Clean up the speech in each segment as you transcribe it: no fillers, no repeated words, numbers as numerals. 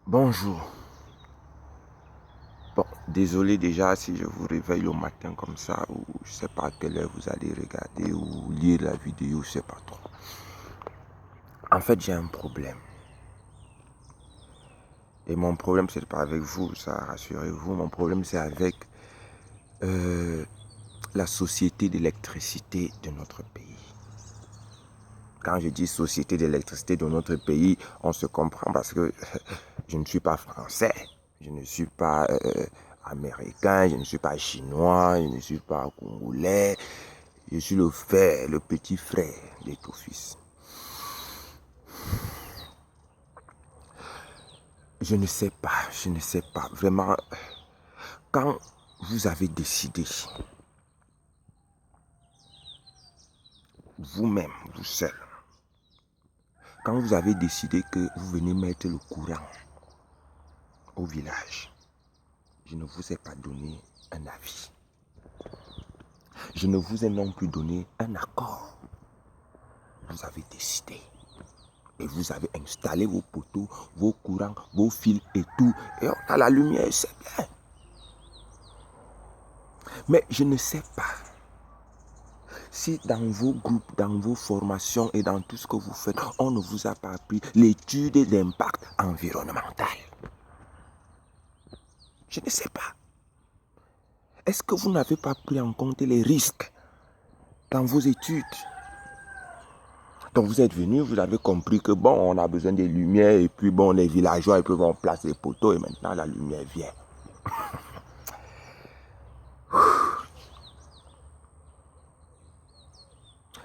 Bonjour. Bon, désolé déjà si je vous réveille au matin comme ça, ou je sais pas à quelle heure vous allez regarder ou lire la vidéo, je sais pas trop. En fait, j'ai un problème. Et mon problème, c'est pas avec vous, ça, rassurez-vous. Mon problème, c'est avec la société d'électricité de notre pays. Quand je dis société d'électricité de notre pays, on se comprend parce que je ne suis pas français, je ne suis pas américain, je ne suis pas chinois, je ne suis pas congolais. Je suis le petit frère d'Étofils. Je ne sais pas. Vraiment, quand vous avez décidé, vous-même, vous seul, quand vous avez décidé que vous venez mettre le courant au village, je ne vous ai pas donné un avis. Je ne vous ai non plus donné un accord. Vous avez décidé. Et vous avez installé vos poteaux, vos courants, vos fils et tout. Et on a la lumière, c'est bien. Mais je ne sais pas si dans vos groupes, dans vos formations et dans tout ce que vous faites, on ne vous a pas appris l'étude d'impact environnemental. Je ne sais pas. Est-ce que vous n'avez pas pris en compte les risques dans vos études? Donc vous êtes venu, vous avez compris que bon, on a besoin des lumières et puis bon, les villageois, ils peuvent en placer les poteaux et maintenant la lumière vient.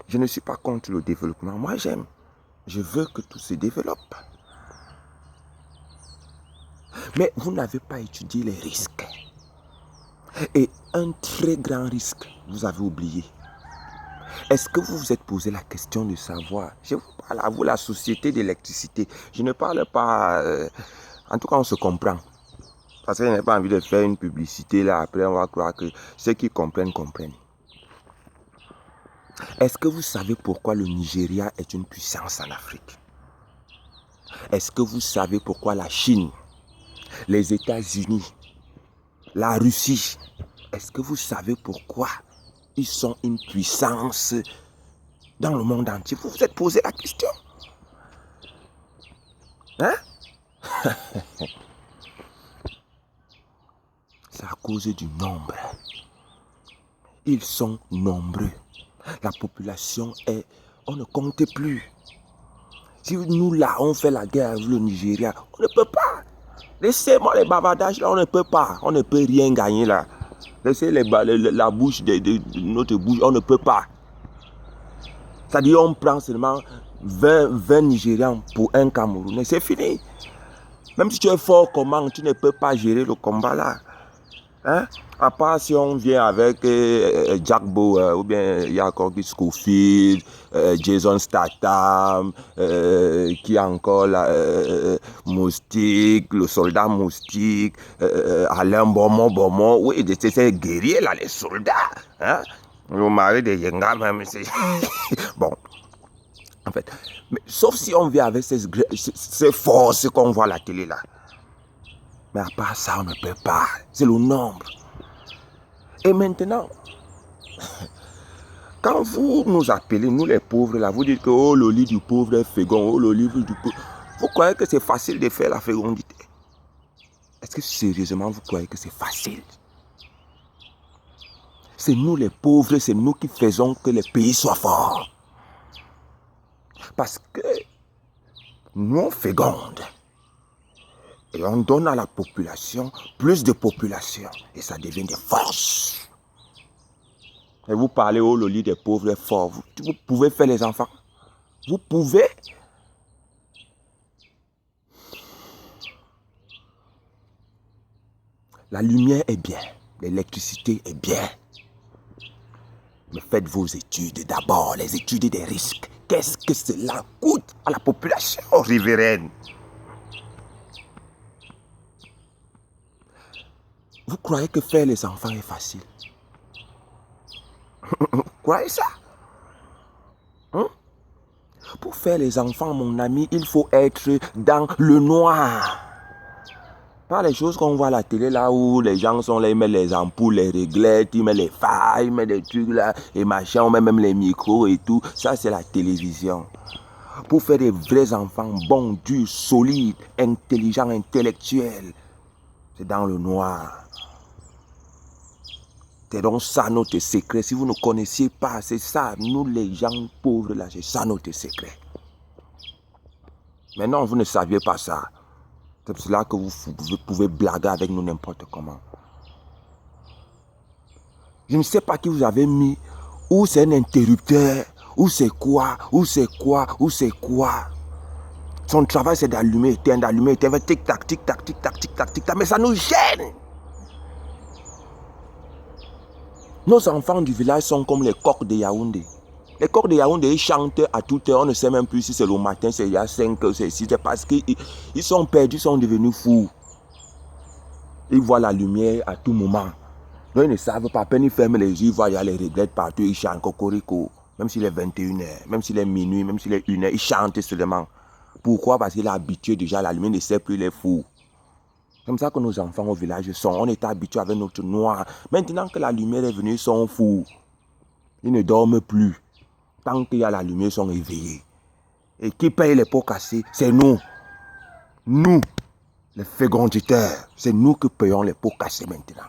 Je ne suis pas contre le développement. Moi, j'aime. Je veux que tout se développe. Mais vous n'avez pas étudié les risques. Et un très grand risque, vous avez oublié. Est-ce que vous vous êtes posé la question de savoir? Je vous parle à vous, la société d'électricité. Je ne parle pas... en tout cas, on se comprend. Parce que je n'ai pas envie de faire une publicité là. Après, on va croire que ceux qui comprennent, comprennent. Est-ce que vous savez pourquoi le Nigeria est une puissance en Afrique? Est-ce que vous savez pourquoi la Chine, les États-Unis, la Russie, est-ce que vous savez pourquoi ils sont une puissance dans le monde entier? Vous vous êtes posé la question? Hein? C'est à cause du nombre. Ils sont nombreux. La population est... On ne compte plus. Si nous là, on fait la guerre avec le Nigeria, on ne peut pas. Laissez-moi les bavardages là, on ne peut pas. On ne peut rien gagner là. Laissez la bouche de notre bouche, on ne peut pas. C'est-à-dire on prend seulement 20 Nigérians pour un Camerounais. C'est fini. Même si tu es fort comment, tu ne peux pas gérer le combat là. Hein? À part si on vient avec Jack Bauer ou bien il y a encore Scofield, Jason Statham, qui a encore là, Moustique, le soldat Moustique, Alain Beaumont, oui, c'est ces guerriers là, les soldats. Hein? Le mari de Yenga même, c'est... Bon, en fait, mais, sauf si on vient avec ces forces qu'on voit à la télé là. Mais à part ça, on ne peut pas. C'est le nombre. Et maintenant, quand vous nous appelez, nous les pauvres, là, vous dites que oh, le lit du pauvre est fécond, oh, le livre du pauvre. Vous croyez que c'est facile de faire la fécondité? Est-ce que sérieusement vous croyez que c'est facile? C'est nous les pauvres, c'est nous qui faisons que les pays soient forts. Parce que nous on féconde. Et on donne à la population plus de population. Et ça devient des forces. Et vous parlez, oh, le lit des pauvres est fort. Vous pouvez faire les enfants. Vous pouvez. La lumière est bien. L'électricité est bien. Mais faites vos études d'abord, les études des risques. Qu'est-ce que cela coûte à la population riveraine? Vous croyez que faire les enfants est facile? Vous croyez ça? Hein? Pour faire les enfants, mon ami, il faut être dans le noir. Pas les choses qu'on voit à la télé là où les gens sont là, ils mettent les ampoules, les réglettes, ils mettent les failles, ils mettent des trucs là, et machin, on met même les micros et tout. Ça, c'est la télévision. Pour faire des vrais enfants bons, durs, solides, intelligents, intellectuels, c'est dans le noir. C'est donc ça notre secret. Si vous ne connaissiez pas, c'est ça. Nous les gens pauvres là, c'est ça notre secret. Maintenant, vous ne saviez pas ça. C'est pour cela que vous pouvez blaguer avec nous n'importe comment. Je ne sais pas qui vous avez mis, ou c'est un interrupteur, ou c'est quoi. Son travail c'est d'allumer, éteindre, tic-tac, tic-tac, tic-tac, tic-tac, tic-tac, mais ça nous gêne. Nos enfants du village sont comme les coqs de Yaoundé. Les coqs de Yaoundé, ils chantent à toute heure. On ne sait même plus si c'est le matin, c'est il y a 5 heures, c'est 6 heures. Parce qu'ils sont perdus, ils sont devenus fous. Ils voient la lumière à tout moment. Donc ils ne savent pas. À peine ils ferment les yeux, ils voient il y a les regrettes partout. Ils chantent cocorico. Même s'il est 21h, même s'il est minuit, même s'il est 1h, ils chantent seulement. Pourquoi? Parce qu'il est habitué déjà à la lumière, il ne sait plus, il est fou. Comme ça que nos enfants au village sont. On est habitués avec notre noir. Maintenant que la lumière est venue, ils sont fous. Ils ne dorment plus. Tant qu'il y a la lumière, ils sont éveillés. Et qui paye les pots cassés? C'est nous. Nous, les féconditeurs. C'est nous qui payons les pots cassés maintenant.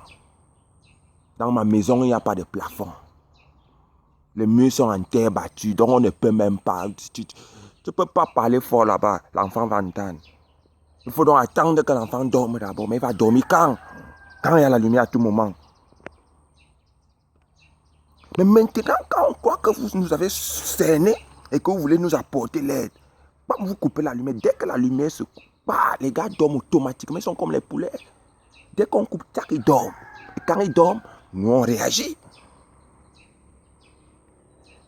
Dans ma maison, il n'y a pas de plafond. Les murs sont en terre battue, donc on ne peut même pas. Tu ne peux pas parler fort là-bas. L'enfant va entendre. Il faut donc attendre que l'enfant dorme d'abord. Mais il va dormir quand? Quand il y a la lumière à tout moment. Mais maintenant, quand on croit que vous nous avez cerné et que vous voulez nous apporter l'aide, vous coupez la lumière. Dès que la lumière se coupe, les gars dorment automatiquement. Ils sont comme les poulets. Dès qu'on coupe, ils dorment. Et quand ils dorment, nous on réagit.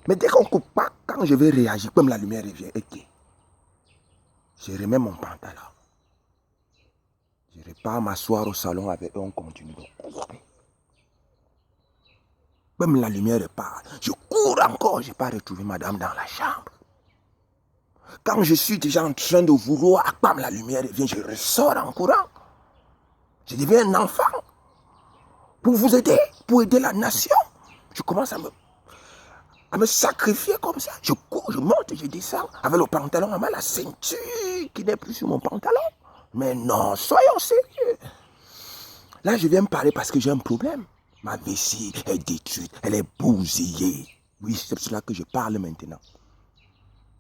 Mais dès qu'on ne coupe pas, quand je vais réagir, comme la lumière revient, ok. Je remets mon pantalon. Je repars m'asseoir au salon avec eux, on continue de couvrir. Même la lumière repart. Je cours encore, je n'ai pas retrouvé madame dans la chambre. Quand je suis déjà en train de vouloir, bam, la lumière revient, je ressors en courant. Je deviens un enfant. Pour vous aider, pour aider la nation. Je commence à me sacrifier comme ça. Je cours, je monte, je descends. Avec le pantalon en main, la ceinture qui n'est plus sur mon pantalon. Mais non, soyons sérieux. Là, je viens me parler parce que j'ai un problème. Ma vessie est détruite, elle est bousillée. Oui, c'est pour cela que je parle maintenant.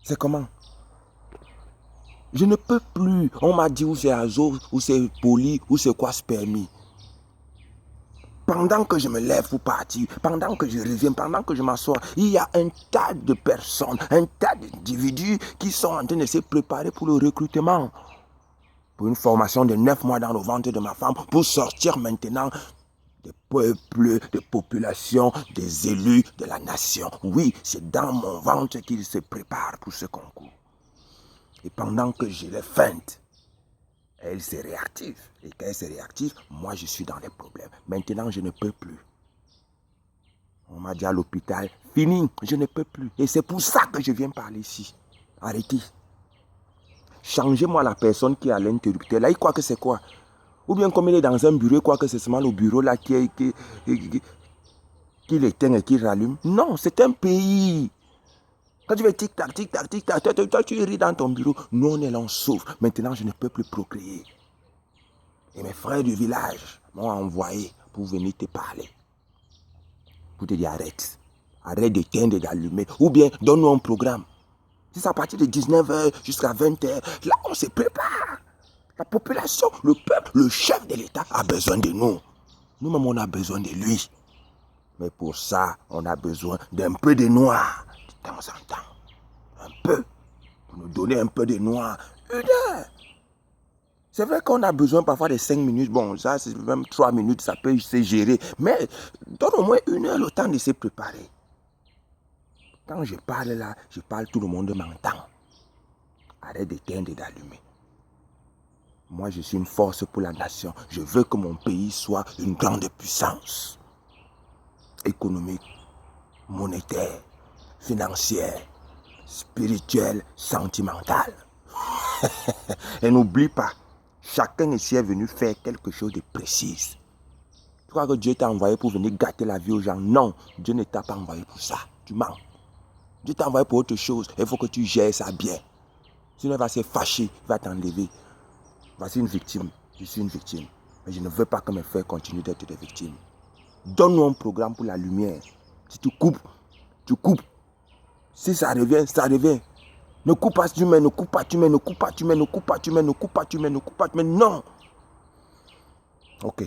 C'est comment? Je ne peux plus. On m'a dit où c'est azo, où c'est poli, où c'est quoi spermie. Pendant que je me lève pour partir, pendant que je reviens, pendant que je m'assois, il y a un tas de personnes, un tas d'individus qui sont en train de se préparer pour le recrutement. Pour une formation de 9 mois dans le ventre de ma femme, pour sortir maintenant des peuples, des populations, des élus de la nation. Oui, c'est dans mon ventre qu'ils se préparent pour ce concours. Et pendant que je les feinte, elle se réactive. Et quand elle se réactive, moi je suis dans les problèmes. Maintenant, je ne peux plus. On m'a dit à l'hôpital, fini, je ne peux plus. Et c'est pour ça que je viens parler ici. Arrêtez. Changez-moi la personne qui est à l'interrupteur. Là, il croit que c'est quoi? Ou bien comme il est dans un bureau, il croit que c'est seulement le bureau là qui l'éteint et qui rallume. Non, c'est un pays. Quand tu fais tic-tac, tic-tac, tic-tac, toi tu ris dans ton bureau. Nous, on est là, on souffre. Maintenant, je ne peux plus procréer. Et mes frères du village m'ont envoyé pour venir te parler. Pour te dire arrête. Arrête d'éteindre et d'allumer. Ou bien, donne-nous un programme. C'est à partir de 19h jusqu'à 20h. Là, on se prépare. La population, le peuple, le chef de l'État a besoin de nous. Nous-mêmes, on a besoin de lui. Mais pour ça, on a besoin d'un peu de noir. De temps en temps. Un peu. Pour nous donner un peu de noir. 1 heure. C'est vrai qu'on a besoin parfois de 5 minutes. Bon, ça, c'est même 3 minutes, ça peut se gérer. Mais donne au moins 1 heure le temps de se préparer. Quand je parle là, je parle, tout le monde m'entend. Arrête d'éteindre et d'allumer. Moi, je suis une force pour la nation. Je veux que mon pays soit une grande puissance. Économique, monétaire, financière, spirituelle, sentimentale. Et n'oublie pas, Chacun ici est venu faire quelque chose de précis. Tu crois que Dieu t'a envoyé pour venir gâter la vie aux gens? Non, Dieu ne t'a pas envoyé pour ça. Tu mens. Dieu t'a envoyé pour autre chose. Il faut que tu gères ça bien. Sinon, il va se fâcher, il va t'enlever. Voici une victime. Je suis une victime. Mais je ne veux pas que mes frères continuent d'être des victimes. Donne-nous un programme pour la lumière. Si tu coupes, tu coupes. Si ça revient, ça revient. Ne coupe pas, tu mets, ne coupe pas, tu mets, ne coupe pas, tu mets, ne coupe pas, tu mets, ne coupe pas, tu mets, ne coupe pas, tu mets. Non. Ok.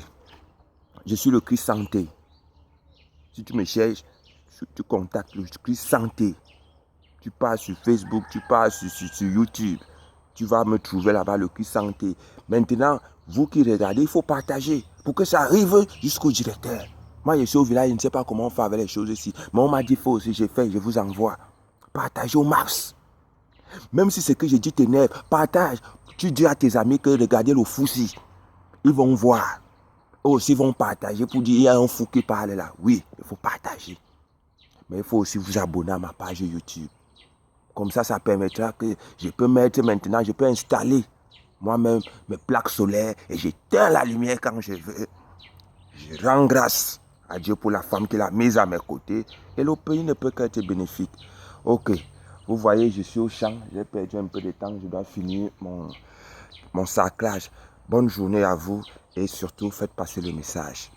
Je suis le Christ santé. Si tu me cherches, tu contactes le Christ santé. Tu pars sur Facebook, tu pars sur YouTube. Tu vas me trouver là-bas, le Christ santé. Maintenant, vous qui regardez, il faut partager pour que ça arrive jusqu'au directeur. Moi, je suis au village, je ne sais pas comment on fait avec les choses ici. Mais on m'a dit, il faut aussi, j'ai fait, je vous envoie. Partagez au max. Même si c'est que j'ai dit t'énerve, partage. Tu dis à tes amis que regardez le fou-ci. Ils vont voir. Eux aussi vont partager pour dire, il y a un fou qui parle là. Oui, il faut partager. Mais il faut aussi vous abonner à ma page YouTube. Comme ça permettra que je peux mettre maintenant, je peux installer moi-même mes plaques solaires et j'éteins la lumière quand je veux. Je rends grâce à Dieu pour la femme qu'il a mise à mes côtés et le pays ne peut qu'être bénéfique. Ok, vous voyez, je suis au champ, j'ai perdu un peu de temps, je dois finir mon sarclage. Bonne journée à vous et surtout faites passer le message.